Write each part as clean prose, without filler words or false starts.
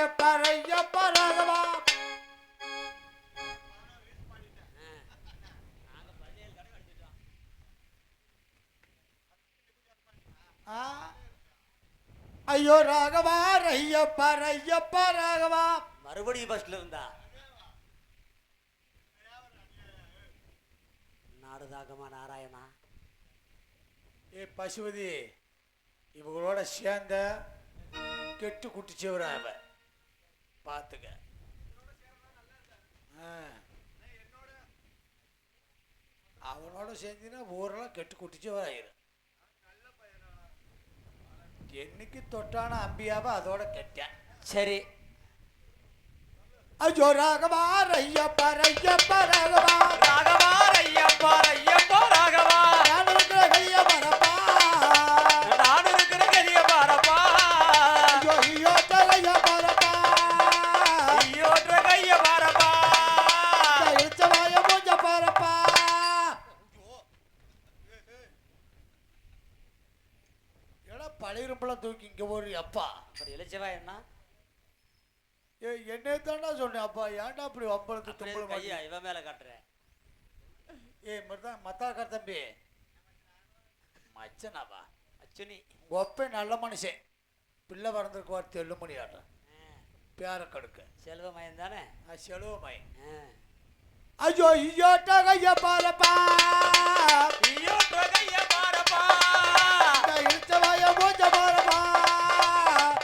ஐயப்பா ராகவா. ஐயோ ராகவா ஐயப்பா ஐயப்பா ராகவா. மறுபடியும் பஸ்ல இருந்தா நாடுதாகமா நாராயணா. ஏ பசுபதி, இவங்களோட சேர்ந்த கெட்டு குட்டிச்சவர அவ பார்த்துக்க. அவனோட சேர்ந்தீங்கன்னா ஊரெல்லாம் கெட்டு குட்டிச்சவர் ஆயிரும். என்னைக்கு தொட்டான அம்பியாவை அதோட கெட்டேன். சரி. ஐயோ ராகவா ஐயப்பா ஐயப்பா ராகவா. ராகவா ஐயப்பா ஐயப்பா ராகவா. நான் இருக்கிற கைய பரப்பா, நான் இருக்கிற கைய பரப்பா. ஐயோ ஐயோ கைய பரப்பா, ஐயோ கைய பரப்பா. இழுச்ச வாய மூஞ்ச பரப்பா. எடா பழையிருப்பெல்லாம் தூக்கி இங்க ஒரு அப்பா. அப்படி இழுச்சவா என்ன? ஏ என்னை தாண்டா சொன்னேன் அப்பா, ஏன்டா அப்படி வம்பளுக்கு தும்பள கையா இவன் மேல காட்டுறேன். ஏ மருதான் மத்தாக்கார் தம்பி மச்சனாப்பா. அச்சுனி ஒப்பே நல்ல மனுஷன், பிள்ளை பிறந்திருக்குவார் தெல்லுமணி ஆட்டம் பேர கடுக்க செல்வமயம் தானே. செலவுமயம். ஐயோ ஐயோட்ட கைய பாரப்பா, ஐயோட்ட கைய பாரப்பா. இழுச்சவாய மூஞ்ச பாரப்பா,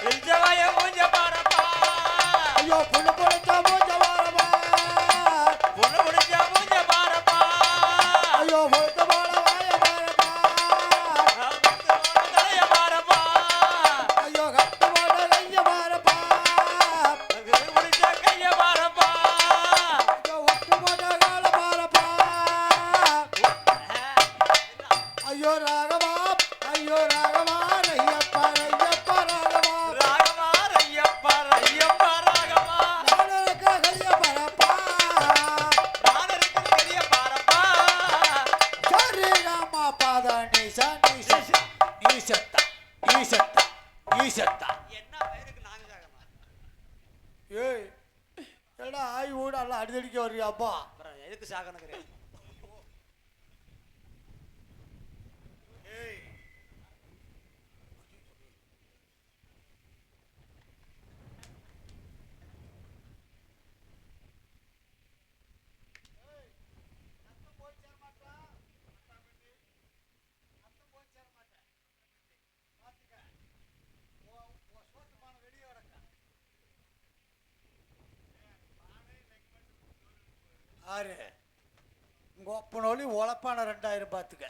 இழுச்சவாய மூஞ்ச பாரப்பா. ஐயோ புண்ணு புடிச்ச மூஞ்ச பாரப்பா, புண்ணு புடிச்ச மூஞ்ச பாரப்பா. ஐயோ பொழுத்த போல வாய பாரப்பா, தலைய பாரப்பா. ஐயோ கட்டு போல கைய பாரப்பா, புடிச்ச கைய பாரப்பா. ஐயோ ஒட்டு போட்ட கால பாரப்பா. ஐயோ ராகவா ஐயோ ராகவா ஐயப்பா ஐயப்பா ராகவா. ராகவா ஐயப்பா ஐயப்பா ராகவா. நான் இருக்கிற கைய பரப்பா, நான் இருக்கிற கைய பாரப்பா. சரி ராமா பாதா நீசா நீசா நீசத்தா நீசத்தா நீசத்தா. என்ன பேருக்கு நாங்க சாகமா? ஏய் ஏடா ஆய் ஊட எல்லாம் அடிதடிக்க வர்றியாப்பா. அப்புறம் எதுக்கு சாகணுங்கிறேன்? ஆறு உங்க ஒப்பனோலி உழப்பான 2000 பார்த்துக்க.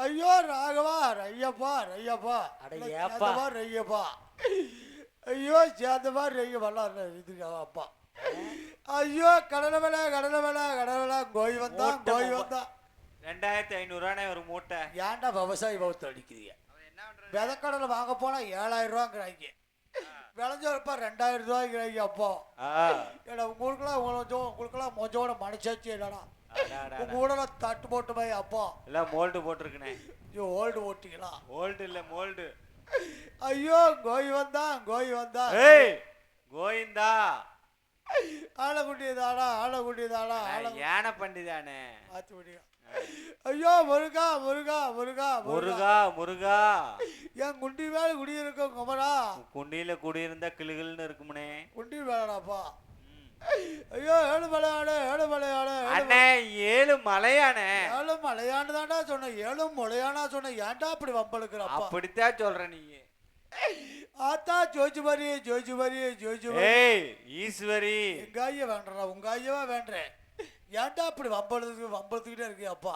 ஐயோ ராகவா ஐயப்பா ஐயப்பா அட ஏப்பா. ஐயப்பா. ஐயோ சேந்தவா ஐயப்பா இதுக்கு அப்பா. ஐயோ கடலை வேலை கடலை வேலை கடலை வேலை கோய் வந்தா கோய் வந்தா 2500 ஒரு மூட்டை. ஏன்டா விவசாயி பௌத்த அடிக்கிறீங்க? விதக்கடலை வாங்க போனா 7000 ரூபாங்கிறாங்க, விளைஞ்சப்பா 2000 ரூபாய்ங்கிறாங்க. அப்போ ஏடா உங்களுக்கெல்லாம் மொஞ்சோட மனசாச்சு இல்லடா. உங்க கூட தட்டு போட்டு போய் அப்பா எல்லாம் மோல்டு போட்டிருக்கனே. ஐயோ ஓல்டு ஓட்டிங்களா? ஓல்டு இல்ல மோல்டு. ஐயோ கோய் வந்தா கோய் வந்தா. ஏய் கோயிந்தா ஆளக்குட்டியதாடா ஆளக்குட்டியதாடா யானை பண்டிதானே. ஆத்து முடியும். ஐயோ முருகா முருகா முருகா முருகா முருகா. என் குண்டி மேல குடியிருக்கும் குமரா. குண்டியில குடியிருந்தா கிளுகிள்னு இருக்கும்னே. குண்டி வேலைடாப்பா. ஐயோ ஏழு மலையாடு ஏழு மலையாடு அண்ணே. ஏழு மலையானே. ஏழு மலையாண்டு தாண்டா சொன்ன, ஏழு மலையானா சொன்ன. ஏன்டா அப்படி வம்பளுக்குறப்பா? அப்படித்தான் சொல்ற நீ. ஆத்தா ஜோஜுமரி ஜோஜுமரி ஜோஜுமரி. ஏய் ஈஸ்வரி. எங்க ஐயா வேண்டா உங்க ஐயாவா வேண்டேன். ஏன்டா அப்படி வம்பளத்துக்கிட்டே இருக்கு அப்பா?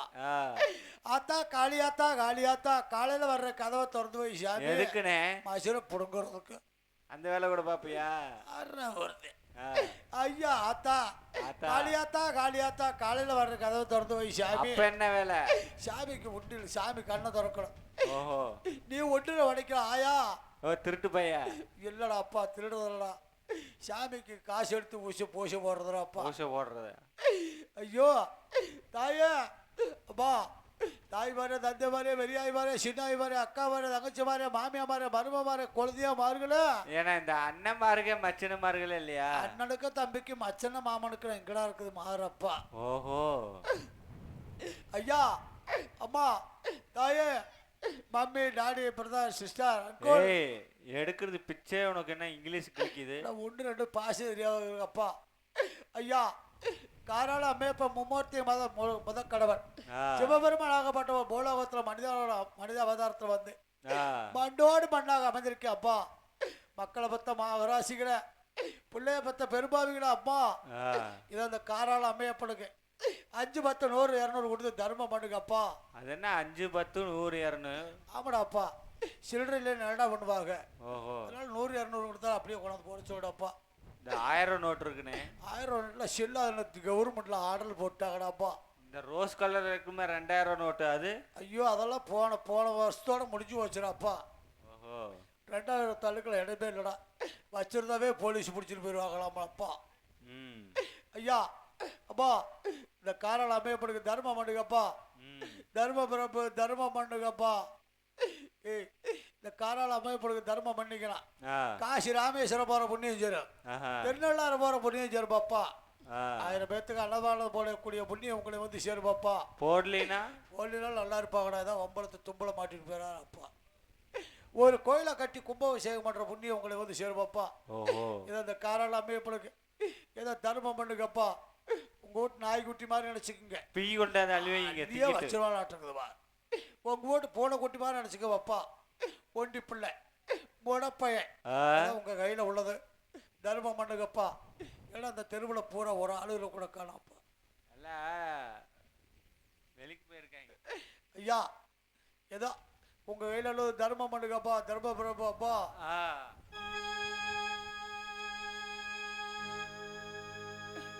ஆத்தா காளியாத்தா காளியாத்தா. காலையில வர்ற கதவை திறந்து போய் சாமி எதுக்குனே? மசுரை புடுங்குறதுக்கு. அந்த வேலை கூட பாப்பியா? வருது. ஐயா ஆத்தா காளியாத்தா காளியாத்தா. காலையில வர்ற கதவை திறந்து போய் சாமி. என்ன வேலை? சாமிக்கு உண்டில் சாமி கண்ணை திறக்கணும். ஓஹோ. நீ ஒட்டுல உடைக்கிற ஆயா? திருட்டு பையா? இல்லடா அப்பா, திருடுறதுடா. சாமிக்கு காசு எடுத்து பூசை போடுறதுடா அப்பா. பூசை போடுறது. ஐயோ தாயே அப்பா தாய் மாரே தந்தை மாரே பெரியாய் மாரே சின்னாய் மாரே அக்கா மாரே தங்கச்சி மாரே மாமியா மாரே மரும மாரே குழந்தையா மாறுகளே. ஏன்னா இந்த அண்ணன் மாருக மச்சன மாருகளே இல்லையா? அண்ணனுக்கு தம்பிக்கு மச்சன மாமனுக்கு எங்கடா இருக்குது மாறப்பா. ஓஹோ. ஐயா அம்மா தாயே மம்மி டாடி பிரதர் சிஸ்டர் ஏய் எடுக்கிறது பிச்சை உனக்கு என்ன இங்கிலீஷ் கிளிக்குது? ஒன்று ரெண்டு பாச தெரியாது அப்பா. ஐயா காராள அம்மையப்ப மும்மூர்த்தி முத கடவன் சிவபெருமான் ஆகப்பட்டவன் பூலோகத்துல மனித அவதாரத்துல வந்து மண்டோடு மண்ணாக அமைந்திருக்கேன் அப்பா. மக்களை பத்த மகராசிகளை பிள்ளைய பத்த பெரும்பாவிகளா அப்பா. இது அந்த காராள அம்மையப்பனுக்கு 5 10 100 200 கொடுத்து தர்மம் பண்ணுங்க அப்பா. அது என்ன 5 10 100 200? ஆமாடா அப்பா சில்லறையில நல்லா பண்ணுவாங்க. ஓஹோ அதனால 100 200 கொடுத்தா அப்படியே கொண்டாந்து போட சொல்லுடப்பா. இந்த 1000 நோட்டு இருக்குனே 1000 நோட்ல சில்ல கவர்மெண்ட்ல ஆர்டர் போட்டாங்கடாப்பா. இந்த ரோஸ் கலர் இருக்குமே 2000 நோட்டு அது? ஐயோ அதெல்லாம் போன வருஷத்தோட முடிஞ்சு வச்சுடாப்பா. ஓஹோ 2000 தள்ளுக்கள் இடமே இல்லடா. வச்சிருந்தாவே போலீஸ் பிடிச்சிட்டு போயிடுவாங்களாமா அப்பா. ஐயா அப்பா இந்த காராள அமையப்படுங்க தர்மம் பண்ணுங்கப்பா. தர்மம் பண்ணுங்கப்பா. இந்த காராள அமையப்படுங்க தர்மம் பண்ணிக்கலாம். காசி ராமேஸ்வரம் போற புண்ணியம் சேரும், திருநள்ளாறு போற புண்ணியம் சேரும் பாப்பா. 1000 பேத்துக்கு அன்னதானம் போடக்கூடிய புண்ணியம் உங்களை வந்து சேரும் பாப்பா. போடலினா நல்லா இருப்பாங்கடா. ஏதாவது ஒம்பளத்தை தும்பளை மாட்டிட்டு போயிடாரு அப்பா. ஒரு கோயிலை கட்டி கும்பாபிஷேகம் பண்ற புண்ணியம் உங்களை வந்து சேரும் பாப்பா. இதை இந்த காராள அமையப்படுங்க ஏதோ தர்மம் பண்ணுங்கப்பா. உங்க வீட்டு நாய்க்குட்டி மாதிரி நினைச்சுக்குங்க. பீ கொண்டாந்து அழுவீங்க வச்சிருவாட்டுக்குதுவா. உங்க வீட்டு பூனை குட்டி மாதிரி நினைச்சுக்க பாப்பா. ஒண்டி பிள்ளை முடப்பையன் உங்க கையில உள்ளது தர்மம் பண்ணுங்கப்பா. ஏன்னா அந்த தெருவுல பூரா ஒரு ஆளுல கூட காணாப்பா. வெளிக்கு போயிருக்காங்க. ஐயா ஏதோ உங்க கையில உள்ளது தர்மம் பண்ணுங்கப்பா. தர்ம பிரபாப்பா.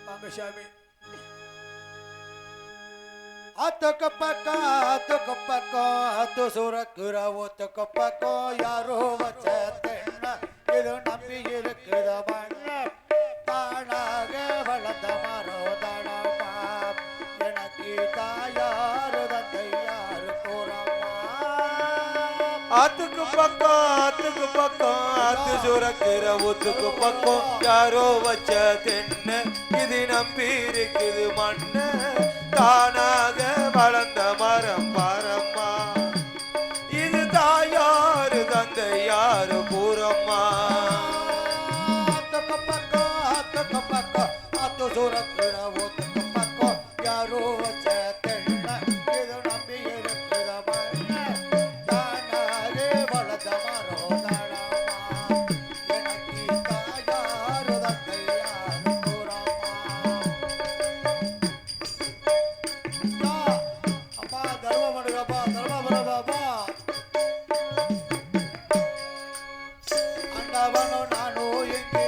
வாங்க சாமி. ஆத்துக்கு பக்கம் ஆத்து சுரக்குற ஊத்துக்கு பக்கம் யாரோ வச்ச தென்ன இது நம்பி இருக்குத மண்ண தானாக வளர்ந்த மரோ தனமா எனக்கு தாயாரு தந்தை யாரு கூறமா. ஆத்துக்கு பக்கம் ஆத்து சுரக்குற ஊத்துக்கு பக்கம் யாரோ வச்ச தென்ன இது நம்பி இருக்குது மண்ண தானாக வளர்ந்த மரம் பாரம்மா இது தாயாரு தந்தை யாரு கூறம்மா. ஆத்துக்கு பக்கம் ஆத்து சுரக்குற ஊத்துக்கு பக்கம் யாரோ வச்ச தென்ன இது நம்பி இருக்குத மண்ண தானாக வளர்ந்த மரோ தனமா எனக்கு தாயாரு தந்தை யாரு கூறம்மா. அப்பா தர்மம் பண்ணுங்கப்பா. தர்மம் பண்ணப்பாப்பா. அண்டவனும் நானும் இங்கு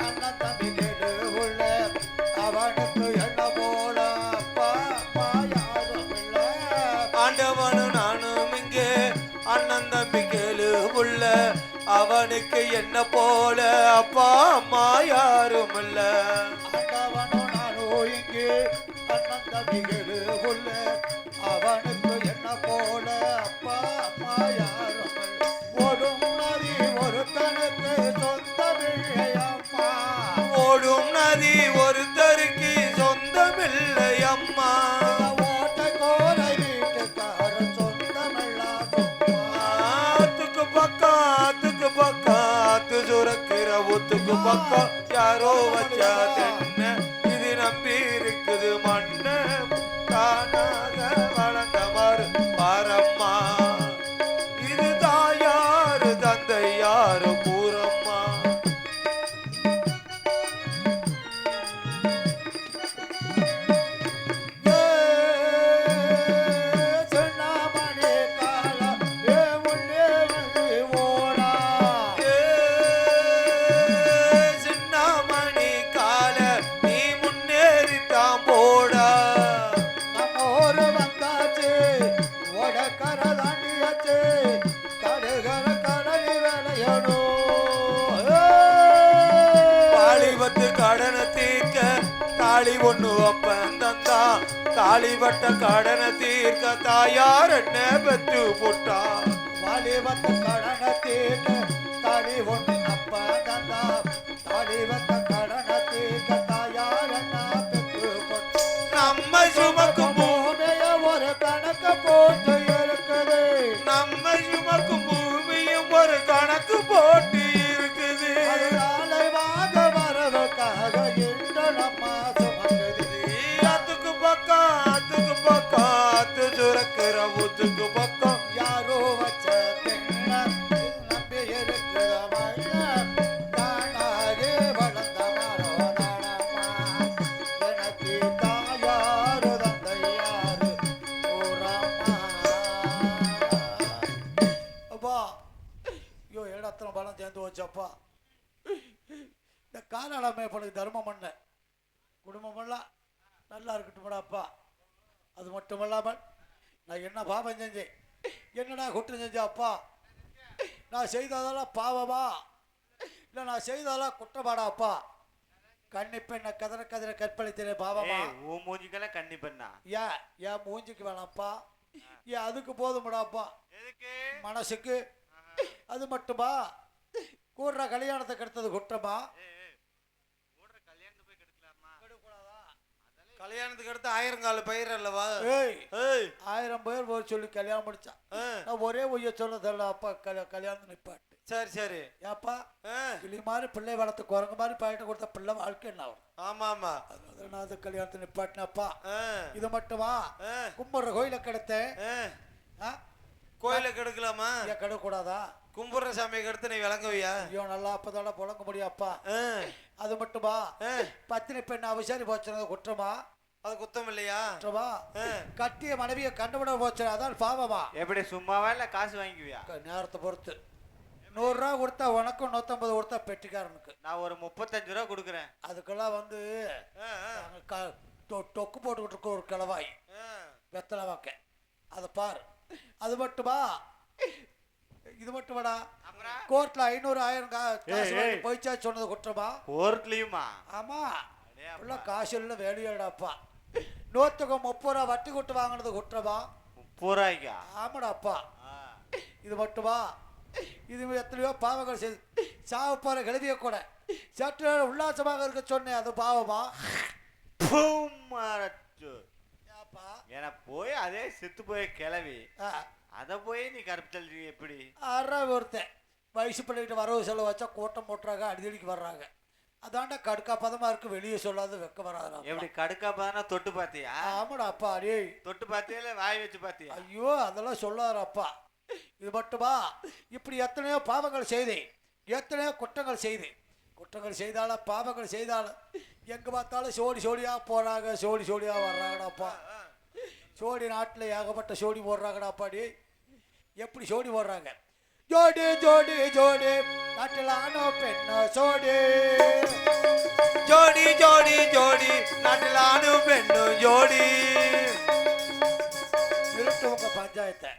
அண்ணன் தம்பி கேடு உள்ள அவனுக்கு என்ன போல அப்பா அப்பா யாரும் இல்லை. ஆண்டவனும் நானும் இங்கே அண்ணன் தம்பி கேளு உள்ள அவனுக்கு என்ன போல அப்பா அம்மா யாரும் இல்ல. அண்டவனும் நானும் இங்கு அண்ணன் தம்பி கேடு உள்ள அவனுக்கு என்ன போல அப்பா அம்மா யாரும் இல்லை. ஓடும் நதி ஒருத்தனுக்கு சொந்தமில்லை அம்மா. ஓடும் நதி ஒருத்தருக்கு சொந்தமில்லை அம்மா. ஓட்டை கோரை வீட்டுக்காரன் சொந்தமெல்லாம் சும்மா. ஆத்துக்கு பக்கம் ஆத்து சுரக்கிற ஊத்துக்கு பக்கம் யாரோ வச்சா தென்ன இது நம்பி இருக்குது மண்ண தானாக வளர்ந்த மறு பாரம்மா இது தாயாரு தந்தை யாரு கூறம்மா. சொன்னாமணி காலா ஏ முன்னே வந்து ஓடா. சின்னமணி கால நீ தாலிபட்ட கடனை தீர்க்க தாயார் என்ன பெற்று போட்டா வாலிபத்த கடனை தீர்க்க தாலி ஒன்று அப்பா தந்தா தாலிபத்த கடனை தீர்க்க தாயார் என்ன பெற்று போட்டா நம்ம சுமக்கும் பூமிய ஒரு கணக்கு போட்டு இருக்குது நம்ம சுமக்கும் பூமியும் ஒரு கணக்கு போட்டு இருக்குது நாளை வாங்க வரவுக்காக இன்று நம்ம சுமக்குது ஆத்துக்கு பக்கம் ஆத்து சுரக்கிற ஊத்துக்கு பக்கம் யாரோ வச்ச பெண்ண நம்பி இருக்கிறவங்க தானாகே வளர்ந்த மரோதானம்மா எனக்கு தாயாரு தந்தையாரு ஊரம்மா அப்பா ஐயோ இடத்துல பலம் சேர்ந்து வச்சப்பா இந்த காலாளமே படுக்கு தர்மம் பண்ண குடும்பம் எல்லாம் நல்லா இருக்கட்டும் அப்பா அது மட்டும் இல்லாமல் நான் என்ன பாவம் செஞ்சேன் என்னடா குற்றம் செஞ்சேன் அப்பா நான் செய்ததெல்லாம் பாவமா இல்லை நான் செய்ததெல்லாம் குற்றமாடா அப்பா கண்ணிப்பெண்ண கதற கதற கற்பழித்தேன் பாவமா உன் மூஞ்சிக்கெல்லாம் கண்டிப்பா ஏன் மூஞ்சிக்கு வேணாம்ப்பா ஏன் அதுக்கு போதும்டாப்பா மனசுக்கு அது மட்டுமா கூடுற கல்யாணத்தை கெடுத்தது குற்றமா கல்யாணத்துக்கு அடுத்து 1000 கால பயிர் அல்லவா ஏய் 1000 பேர் போய் சொல்லி கல்யாணம் முடிச்சான் நான் ஒரே ஒய்ய சொன்னதில்ல அப்பா கல்யாணம் நிப்பாட்டு சரி சரி ஏப்பா கிளி மாதிரி பிள்ளை வளர்த்து குரங்கு மாதிரி பாயிட்ட கொடுத்த பிள்ளை வாழ்க்கை என்ன ஆகும் ஆமா ஆமா நான் அது கல்யாணத்தை நிப்பாட்டினப்பா இது மட்டுமா கும்பிடுற கோயில கெடுத்தேன் கோயில கெடுக்கலாமா ஏன் கெடுக்கூடாதா கும்பிடுற சாமியை கெடுத்து நீ விளங்குவியா ஐயோ நல்லா அப்பதான புழங்க முடியாப்பா அது மட்டுமா பத்தினி பெண் அவசரி போச்சுனது குற்றமா அது குத்தம் இல்லையா குற்றமா கட்டிய மனைவியை கண்டுபிட போச்சு அதான் பாவமா எப்படி சும்மாவா இல்ல காசு வாங்கிக்குவியா நேரத்தை பொறுத்து 100 ரூபா கொடுத்தா உனக்கும் 150 கொடுத்தா பெட்டிக்காரனுக்கு நான் ஒரு 35 ரூபா கொடுக்குறேன் அதுக்கெல்லாம் வந்து தொக்கு போட்டுக்கிட்டு இருக்க ஒரு கிளவாய் வெத்தலை வாக்க அதை பாரு அது மட்டுமா இது மட்டுமாடா கோர்ட்ல 500 1000 போயிச்சா சொன்னது குற்றமா கோர்ட்லயுமா ஆமா காசு இல்ல வேலையாடாப்பா 130 ரூபா வட்டி கொட்டு வாங்கினது குற்றமா 30 ரூபாய்க்கா ஆமாடாப்பா இது மட்டுமா இது எத்தனையோ பாவங்கள் செய்து சாவ போற கிளவிய கூட சற்று உல்லாசமாக இருக்க சொன்னேன் அது பாவமா ஏன்னா போய் அதே செத்து போய் கிளவி அத போய் நீ கருப்பல் எப்படி ஒருத்தன் வயசு பண்ணிக்கிட்டு வரவு செலவு வச்சா கூட்டம் போட்டுறாங்க அடிதடிக்கு வர்றாங்க அதாண்டா கடுக்கா பதமா இருக்கு வெளியே சொல்லாத வெக்க வராது எப்படி கடுக்கா பதனா தொட்டு பாத்தியா ஆமாடா அப்பா அடே தொட்டு பாத்தியா இல்ல வாய் வச்சு பாத்தியா ஐயோ அதெல்லாம் சொல்லாரு அப்பா இது மட்டுமா இப்படி எத்தனையோ பாவங்கள் செய்தேன் எத்தனையோ குற்றங்கள் செய்தாலும் பாவங்கள் செய்தாலும் எங்க பார்த்தாலும் சோடியா போறாங்க சோடியா வர்றாங்கடாப்பா சோடி நாட்டில் ஏகப்பட்ட சோடி போடுறாங்கடாப்பாடி எப்படி சோடி போடுறாங்க ஜோடி ஜோடி ஜோடி நாட்டில் ஆனோ பெண்ணோ சோடி ஜோடி ஜோடி ஜோடி நாட்டில் ஆனோ பெண்ணோ ஜோடி இருட்டு உங்க பஞ்சாயத்தை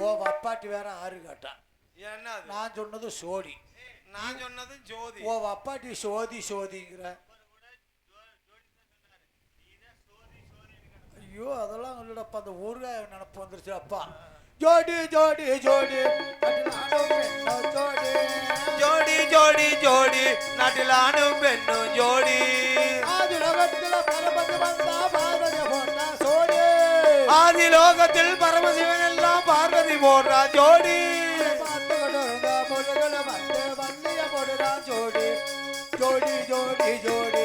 ஓ அப்பாட்டி வேற ஆறு காட்டா என்ன நான் சொன்னது சோடி நான் சொன்னது ஜோதி ஓ அப்பாட்டி சோதிங்கிற ஐயோ அதெல்லாம் இல்லடப்பா அந்த ஊருகாய நினப்பு வந்துருச்சு அப்பா ஜோடி ஜோடி ஜோடி ஜோடி ஜோடி ஜோடி நாட்டில் ஆணும் பெண்ணும் ஜோடி ஆதி லோகத்தில் பரமதி வந்தா பார்வதி போட்டா சோடி ஆதி லோகத்தில் பரமசிவன் எல்லாம் பார்வதி போடுறா ஜோடி பார்த்து கொண்டு வந்து வந்திய போடுறா ஜோடி ஜோடி ஜோடி ஜோடி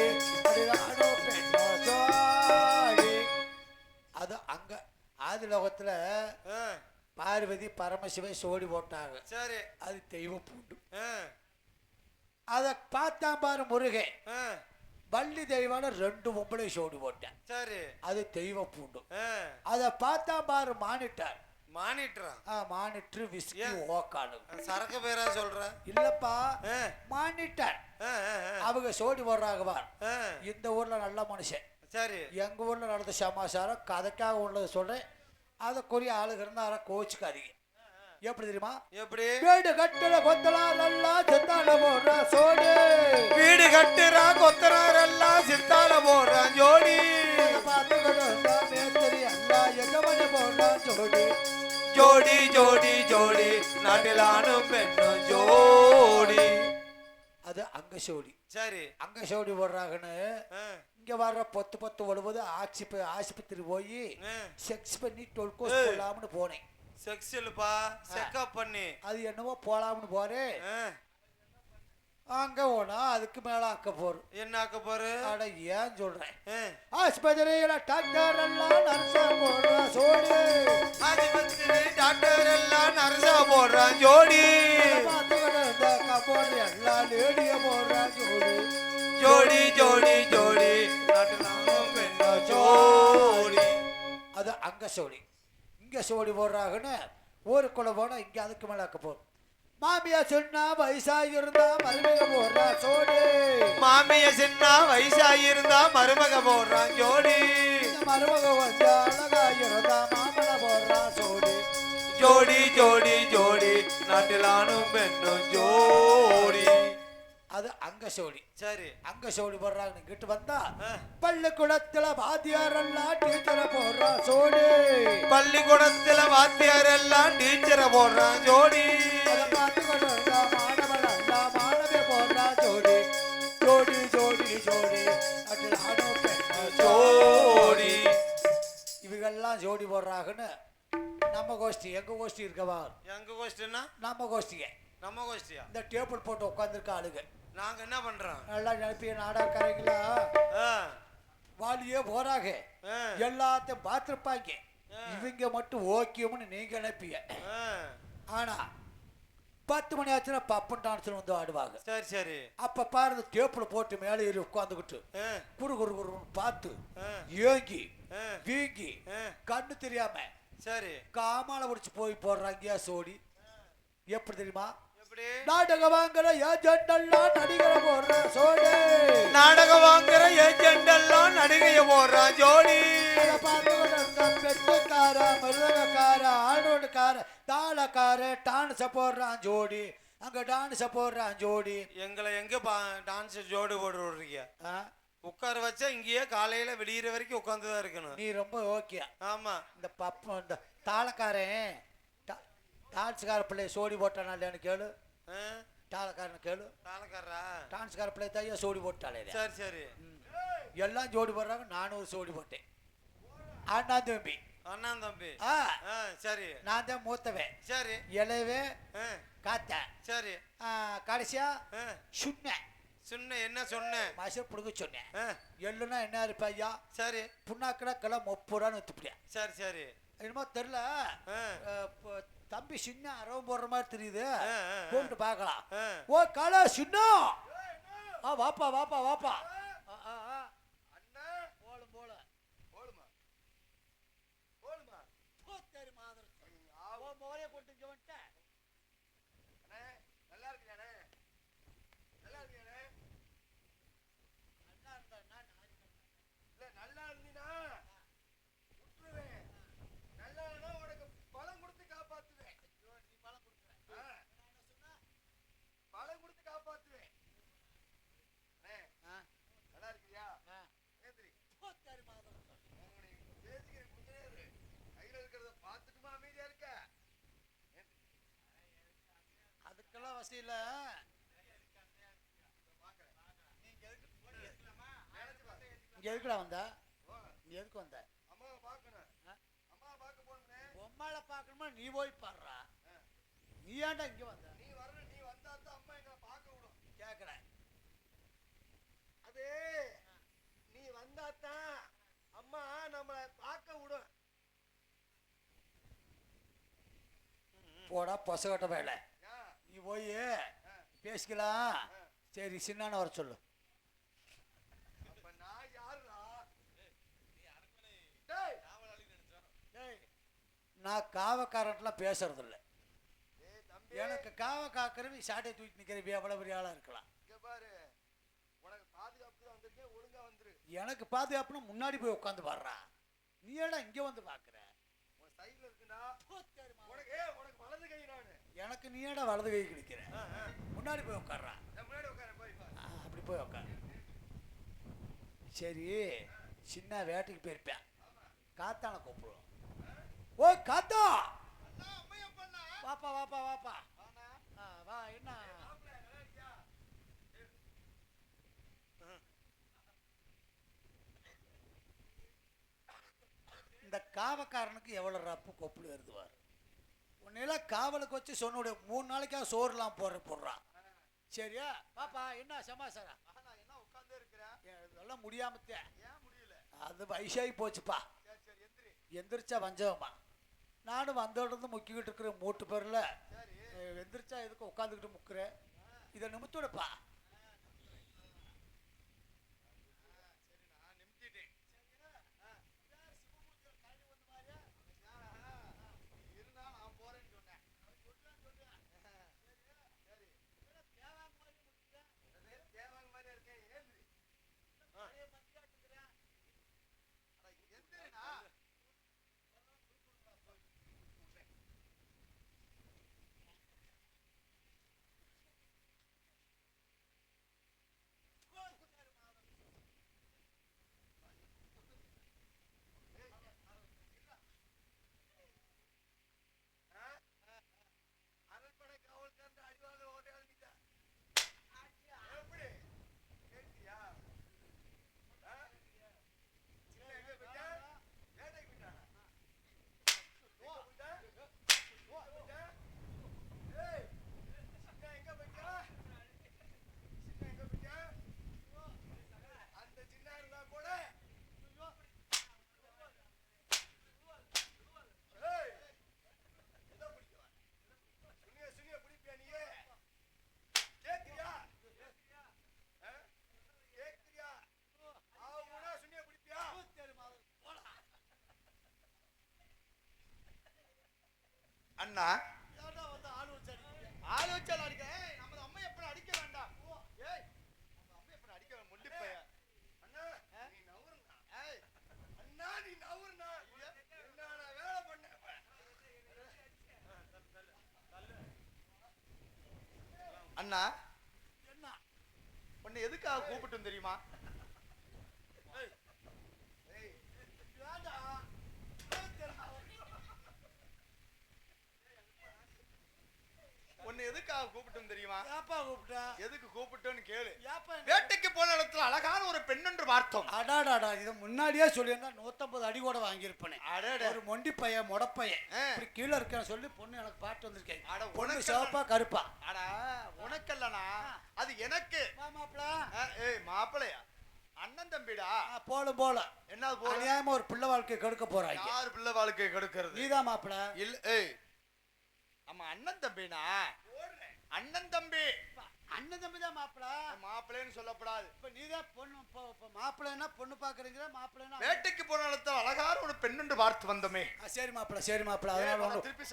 அது அங்க ஆதி லோகத்துல பார்வதி பரமசிவன் சோடி போட்டாங்க சரி அது தெய்வ பூண்டு அத பார்த்தா பாரு முருகன் வள்ளி தெய்வான 2 பொம்பளை சோடி போட்டேன் சரி அது தெய்வ பூண்டு அத பார்த்தா பாரு மானிட்டர் மானிட்டர் விஸ்கி ஓக்கானு சரக்கு பேரா சொல்ற இல்லப்பா மானிட்டர் அவங்க சோடி போடுறாங்க பார் இந்த ஊர்ல நல்ல மனுஷன் சரி எங்க ஊர்ல நடந்த சமாச்சாரம் கதைக்காக உள்ளது சொல்றேன் அதை கொரிய ஆளுங்க இருந்தா கோச்சுக்காதீங்க எப்படி தெரியுமா? எப்படி? வீடு கட்டுற கொத்தனாரெல்லாம் சித்தால போடுற சோடி. வீடு கட்டுறா கொத்தனாரெல்லாம் சித்தால போடுறான் ஜோடி. மேஸ்திரி எல்லாம் எஜமானி போடுறான் ஜோடி. ஜோடி ஜோடி ஜோடி நாட்டிலானும் பெண்ணும் ஜோடி. அது அங்க சோடி. சரி, அங்க சோடி போடுறாங்கன்னு இங்க வர்ற பொத்து ஒழுவது ஆஸ்பத்திரி போய் செக்ஸ் பண்ணி டொல்கோஸ் போடலாம்னு போனேன். செக்ஸ் இல்லப்பா, செக்அப் பண்ணி. அது என்னவோ போலாம்னு போறேன். அங்க போனா அதுக்கு மேல ஆக்க போறோம். என்ன ஆக்க போற? அட ஏன் சொல்றேன், ஆஸ்பத்திரியில டாக்டர் எல்லாம் நர்ஸா போடுறா சோடி. ஆஸ்பத்திரி டாக்டர் எல்லாம் நர்ஸா போடுறான் ஜோடி. கபோர்டு எல்லாம் லேடிய போடுறா ஜோடி. ஜோடி ஜோடி ஜோடி நாட்டிலானும் பெண்ணும் ஜோடி. அது அங்க சோடி. இங்க சோடி போடுறாங்கன்னு ஊருக்குள்ள போனா இங்க அதுக்கு மேல ஆக்க போறோம். மாமியா சொன்னா வயசாகி இருந்தா மருமக போடுறா சோடி. மாமிய சின்ன வயசாகி இருந்தா மருமக போடுறான் ஜோடி. மருமக வந்து அழகாகி இருந்தா மாமன போடுறா சோடி. ஜோடி ஜோடி ஜோடி நாட்டிலானும் பெண்ணும் ஜோடி. அது அங்க சோடி. சரி, அங்க சோடி போடுறாங்க. கிட்ட வந்தா பள்ளிக்கூடத்துல வாத்தியார் எல்லாம் டீச்சரை போடுறா சோடி. பள்ளிக்கூடத்துல வாத்தியார் எல்லாம் டீச்சரை போடுறான் ஜோடி. ஜோடி இவங்கெல்லாம் ஜோடி போடுறாங்கன்னு நம்ம கோஷ்டி எங்க கோஷ்டி இருக்கவா? எங்க கோஷ்டின்னா நம்ம கோஷ்டிங்க. நம்ம கோஷ்டியா? இந்த டேபிள் போட்டு உட்காந்துருக்க ஆளுங்க நாங்க என்ன பண்றோம்? நல்லா நினைப்பிய நாடகக்காரங்களா வாலியே போறாங்க. எல்லாத்தையும் பார்த்துருப்பாங்க. இவங்க மட்டும் ஓகேம்னு நீங்க நினைப்பீங்க. ஆனா 10 மணி ஆச்சுன்னா பப்பன் டான்ஸ்ல வந்து ஆடுவாங்க. சரி சரி. அப்ப பாருங்க டேபிள் போட்டு மேலே ஏறி உட்காந்துக்கிட்டு குறு குறு குருன்னு பார்த்து ஏங்கி வீங்கி கண்ணு தெரியாம சரி காமால முடிச்சு போய் போடுறாங்க சோடி. எப்படி தெரியுமா? எப்படி? நாடகம் வாங்குற ஏஜென்ட் எல்லாம் நடிகரை போடுற சோடி. நாடகம் வாங்குற ஏஜென்ட் எல்லாம் நடிகைய போடுறான் ஜோடி. பெட்டுக்கார மிருதக்கார ஆடோடுக்கார தாளக்கார டான்ஸ போடுறான் ஜோடி. அங்க டான்ஸ போடுறான் ஜோடி. எங்களை எங்க டான்ஸ் ஜோடி போட்டு விடுறீங்க? உட்கார வச்சா இங்கேயே காலையில வெளியிற வரைக்கும் உட்காந்துதான் இருக்கணும். நீ ரொம்ப ஓகே. ஆமா, இந்த பப்ப இந்த தாளக்காரன் டான்ஸ்கார பிள்ளை சோடி போட்டானா இல்லையான்னு கேளு. தாளக்காரன் கேளு. தாளக்காரா? டான்ஸ்கார பிள்ளை தையா சோடி போட்டாலே. சரி சரி. எல்லாம் ஜோடி போடுறாங்க. நானும் ஒரு சோடி போட்டேன். அண்ணா தம்பி. அண்ணன் தம்பி. சரி. நான் தான் மூத்தவன். சரி. இளையவே காத்த. சரி. கடைசியா சுண்ண. சொன்ன என்ன சொன்ன? மாசம் புடுங்க சொன்னேன். எள்ளுனா என்ன இருப்பையா? சரி. புண்ணாக்கடா கிலோ 30 ரூபான்னு வித்துப்பிடியா? சரி சரி. என்னமோ தெரியல. தம்பி சின்ன அரவம் போடுற மாதிரி தெரியுது. கூப்பிட்டு பார்க்கலாம். ஓ கால சின்ன வாப்பா வாப்பா வாப்பா. அண்ணா போலும் போல போலுமா போலுமா போத்தேரி மாதிரி மோலைய கொண்டு இங்க வந்துட்டேன். நல்லா இருக்கியானே? நல்லா இருக்கியானே? நல்லா இருந்தா இல்ல நல்லா இருந்தீனா விட்டுருவேன். நல்லா இருந்தா உனக்கு பழம் கொடுத்து காப்பாத்துவேன். நீ பழம் கொடுக்குற. என்ன சொன்னா? பழம் கொடுத்து காப்பாத்துவேன். நல்லா இருக்கியா? போத்தேரி மாதிரி பேசிக்கிற கொஞ்ச நேரம் கையில இருக்கிறத பார்த்துட்டுமா அமைதியா இருக்க? அதுக்கெல்லாம் வசதி இல்ல. இங்க எதுக்குடா வந்த? நீ எதுக்கு வந்த? அம்மாவை பார்க்கணும். அம்மாவை பார்க்க போகணும்னே. பொம்மால பார்க்கணுமா? நீ போய் பாடுறா. நீ ஏன்டா இங்க வந்த? நீ வரணும். நீ வந்தா தான் அம்மா எங்களை பார்க்க விடும். கேக்குறேன். அது நீ வந்தா தான் அம்மா நம்மளை பார்க்க விடும். போடா பொசகட்ட வேலை. நீ போய் பேசிக்கலாம். சரி சின்னான வர சொல்லு. அப்ப நான் யாருடா? நான் காவக்காரன்லாம் பேசுறது இல்லை. எனக்கு காவ காக்கிறவி சாட்டை தூக்கி நிற்கிறவி எவ்வளவு பெரிய ஆளா இருக்கலாம். பாரு, உனக்கு பாதுகாப்பு தான் வந்திருக்கேன். ஒழுங்கா வந்துரு. எனக்கு பாதுகாப்புனா முன்னாடி போய் உட்காந்து பாடுறா. நீ ஏடா இங்க வந்து பாக்குற? உன் சைடுல இருக்குடா. உனக்கு உனக்கு வலது கை நான் எனக்கு நீ ஏடா வலது கை கிடைக்கிற? முன்னாடி போய் உட்கார்றா. முன்னாடி உட்கார போய் அப்படி போய் உட்கார். சரி, சின்ன வேட்டைக்கு போயிருப்பேன். காத்தான கூப்பிடுவோம். ஓ காத்தா, வாப்பா வாப்பா வாப்பா. வா. என்ன இந்த காவக்காரனுக்கு எவ்வளவு ரப்பு கொப்புளு வருதுவார். உன்னையெல்லாம் காவலுக்கு வச்சு சொன்னுடைய 3 நாளைக்கா சோறுலாம் போடுறான். சரியா பாப்பா, என்ன சமாசாரம்? என்ன உட்கார்ந்தே இருக்கிறேன். இதெல்லாம் முடியாமத்தே. ஏன் முடியல? அது வயசாகி போச்சுப்பா. எந்திரிச்சா வஞ்சவமா. நானும் வந்தோட முக்கிக்கிட்டு இருக்கிற மூட்டு பேர்ல எந்திரிச்சா எதுக்கு உட்காந்துக்கிட்டு முக்குறேன். இதை நிமித்துடப்பா. அண்ணா ஆளு வச்சு அடிக்க. நம்ம அம்மா எப்படி அடிக்க வேண்டாம். ஏய், நம்ம அம்மா எப்படி அடிக்க வேண்டாம். முண்டி பைய. அண்ணா நீ நவுறனா? ஏய் அண்ணா நீ நவுறனா? என்னடா வேலை பண்ண? அண்ணா என்ன உன்னை எதுக்காக கூப்பிட்டோம் தெரியுமா? உன்னை எதுக்காக கூப்பிட்டோம் தெரியுமா? ஏப்பா கூப்பிட்டா? எதுக்கு கூப்பிட்டோன்னு கேளு. ஏப்பா வேட்டைக்கு போன இடத்துல அழகான ஒரு பெண் என்று பார்த்தோம். அடாடாடா, இதை முன்னாடியே சொல்லியிருந்தா 150 அடி கூட வாங்கியிருப்பேனே. அடடே. ஒரு மொண்டி பையன் முடப்பையன் இப்படி கீழே இருக்கேன்னு சொல்லி பொண்ணு எனக்கு பாட்டு வந்திருக்கேன். அட பொண்ணு உனக்கு சிவப்பா கருப்பா. அடா உனக்கல்லனா, அது எனக்கு. மாப்பிள ஏய் மாப்பிளையா? அண்ணன் தம்பிடா. போல என்ன போல? அநியாயமா ஒரு பிள்ளை வாழ்க்கையை கெடுக்க போறாங்க. யார் பிள்ளை வாழ்க்கையை கெடுக்கிறது? நீதான் மாப்பிள. இல்ல ஏய், நம்ம அண்ணன் தம்பினா. அண்ணன் தம்பி. அண்ணன் தம்பி தான் மாப்பிள. மாப்பிள்ளைன்னு சொல்லப்படாது. இப்ப நீதான் பொண்ணு. மாப்பிள்ளைன்னா பொண்ணு பாக்குறீங்க. மாப்பிள்ளைன்னா வேட்டைக்கு போன இடத்துல அழகான ஒரு பெண் என்று பார்த்து வந்தோமே. சரி மாப்பிள, சரி மாப்பிள. அதனால திருப்பி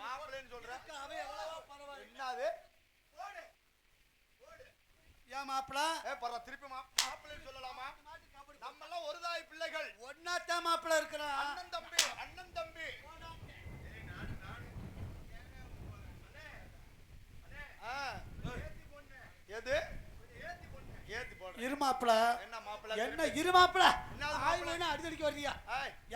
மாப்பிள்ளைன்னு சொல்றேன். பரவாயில்ல. என்னது? ஏன் மாப்பிள? திருப்பி மாப்பிள்ளைன்னு சொல்லலாமா? நம்ம எல்லாம் ஒரு தாய் பிள்ளைகள். ஒன்னாத்தான் மாப்பிள இருக்கிறான். அண்ணன் தம்பி. அண்ணன் தம்பி. எது? ஏத்தி போடு. இரு மாப்பிள. என்ன மாப்பிள? என்ன இரு மாப்பிள? என்னது ஆயில என்ன அடிதடிக்கு வர்றியா?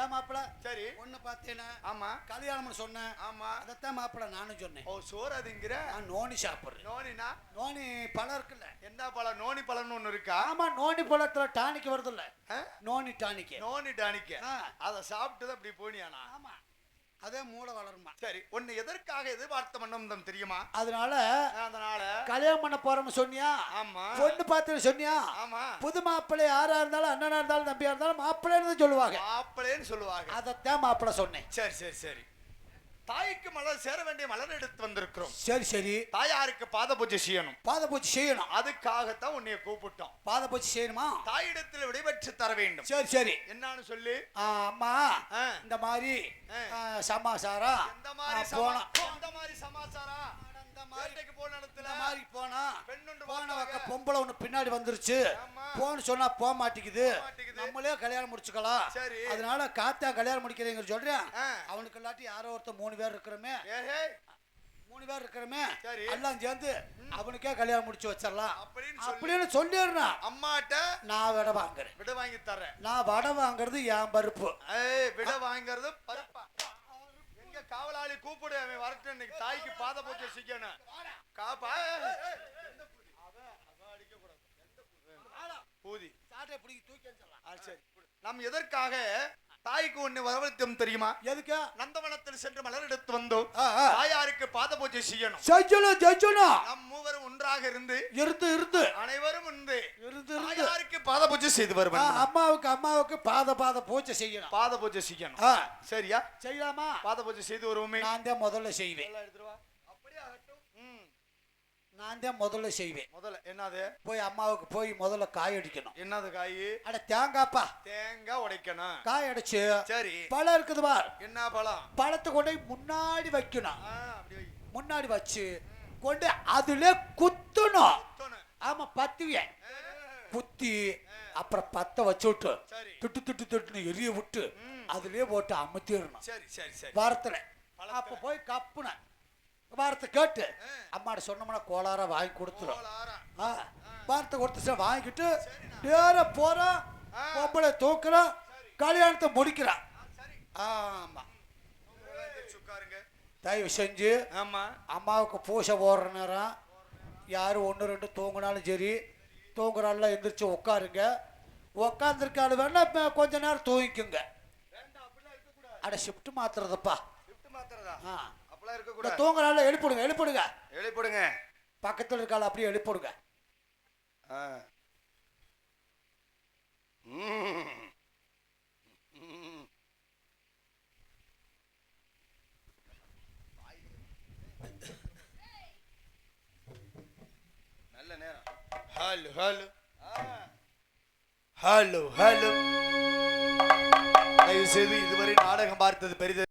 ஏன் மாப்பிள? சரி. ஒண்ணு பார்த்தேனா? ஆமா. கல்யாணம்னு சொன்னேன். ஆமா. அதத்தான் மாப்பிள நானும் சொன்னேன். ஓ சோறு அதுங்கிற? நான் நோனி சாப்பிடுறேன். நோனினா? நோனி பழம் இருக்குல்ல? என்ன பழம்? நோனி பழம்னு ஒண்ணு இருக்கா? ஆமா, நோனி பழத்துல டானிக் வருது இல்ல? Noni tonic. Noni tonic. அத சாப்பிட்டு அப்படி போனியானா? ஆமா, அதே மூளை வளருமா. சரி, உன்னை எதற்காக எதிர்பார்த்த மன்னம் தெரியுமா? அதனால கல்யாணம் பண்ண போறோம்னு சொன்னியா? ஆமா. பொண்ணு பார்த்து சொன்னியா? ஆமா. புது மாப்பிள்ளை யாரா இருந்தாலும், அண்ணனா இருந்தாலும், தம்பியா இருந்தாலும் மாப்பிள்ளைன்னு சொல்லுவாங்க. மாப்பிள்ளைன்னு சொல்லுவாங்க. அதத்தான் மாப்பிள்ளை சொன்னேன். சரி சரி சரி. தாய்க்கு மலர் சேர வேண்டிய மலர் எடுத்து வந்திருக்கிறோம். சரி சரி. தாயாருக்கு பாத பூஜை செய்யணும். பாத பூஜை செய்யணும். அதுக்காகத்தான் உன்னை கூப்பிட்டோம். பாத பூஜை செய்யணுமா? தாயிடத்தில் விடைபெற்று தர வேண்டும். சரி சரி. என்னன்னு சொல்லி? அம்மா இந்த மாதிரி சமாசாரம். இந்த மாதிரி போனா இந்த மாதிரி சமாசாரம். வேட்டைக்கு போன இடத்துல மாதிரி போனா பெண்ணொன்று போன வக்க பொம்பளை ஒண்ணு பின்னாடி வந்துருச்சு. போன்னு சொன்னா போக மாட்டேங்குது. நம்மளே கல்யாணம் முடிச்சுக்கலாம். அதனால காத்தா கல்யாணம் முடிக்கிறீங்க சொல்றேன். அவனுக்கு இல்லாட்டி யாரோ ஒருத்தர் 3 பேர் இருக்கிறோமே. 3 பேர் இருக்கிறமே சரி. எல்லாம் சேர்ந்து அவனுக்கே கல்யாணம் முடிச்சு வச்சிடலாம் அப்படின்னு அப்படின்னு சொல்லிடுறான். அம்மாட்ட நான் விட வாங்குறேன். விட வாங்கி தர்றேன். நான் வடை வாங்குறது என் பருப்பு. விட வாங்குறது பருப்பா? எங்க காவலாளி கூப்பிடு, அவன் வரட்டும். இன்னைக்கு தாய்க்கு பாத பூஜை செய்யணும். காப்பா அடிக்க கூடாது. பூதி சாட்டை பிடிக்கி தூக்கி வச்சிடலாம். சரி. நாம் எதற்காக தாய்க்கு ஒண்ணு வரவழைத்தோம் தெரியுமா? எதுக்கு? நந்தவனத்தில் சென்று மலர் எடுத்து வந்தோம். தாயாருக்கு பாத பூஜை செய்யணும். நம் மூவரும் ஒன்றாக இருந்து அனைவரும் இருந்து தாயாருக்கு பாத பூஜை செய்து வருவோம். அம்மாவுக்கு பாத பூஜை செய்யணும். பாத பூஜை செய்யணும். சரியா? செய்யலாமா? பாத பூஜை செய்து வருவோமே. நான் தான் முதல்ல செய்வேன். நான் தான் முதல்ல செய்வேன். முதல்ல என்னது? போய் அம்மாவுக்கு போய் முதல்ல காய் அடிக்கணும். என்னது காய்? அட தேங்காய்ப்பா. தேங்காய் உடைக்கணும். காய் அடிச்சு சரி. பழம் இருக்குது பார். என்ன பழம்? பழத்தை கொண்டு முன்னாடி வைக்கணும். அப்படி வை. முன்னாடி வச்சு கொண்டு அதுல குத்தணும். ஆமா, பத்துவிய குத்தி அப்புறம் பத்த வச்சு விட்டு துட்டுன்னு எரிய விட்டு அதுலயே போட்டு அமுத்திடணும். சரி சரி சரி. வாரத்துல அப்ப போய் கப்புன வாரத்தை கேட்டு அம்மாட்ட சொன்னோம்னா கோளாரா வாங்கி கொடுத்துரும். வாரத்தை கொடுத்து வாங்கிட்டு நேர போறான், பொம்பளை தூக்குறான், கல்யாணத்தை முடிக்கிறான். ஆமா, தயவு செஞ்சு அம்மாவுக்கு பூசை போடுற நேரம் யாரு 1 2 தூங்கினாலும் சரி, தூங்குறாள் எந்திரிச்சு உட்காருங்க. உட்காந்துருக்காது வேணா கொஞ்ச நேரம் தூங்கிக்குங்க. அட ஷிஃப்ட் மாத்துறதுப்பா. தூங்குறாள் எழுப்பிடுங்க. பக்கத்தில் இருக்காள் அப்படியே எழுப்பிடுங்க. நல்ல நேரம். ஹலோ தயவு செய்து இதுவரை நாடகம் பார்த்தது பெரிது.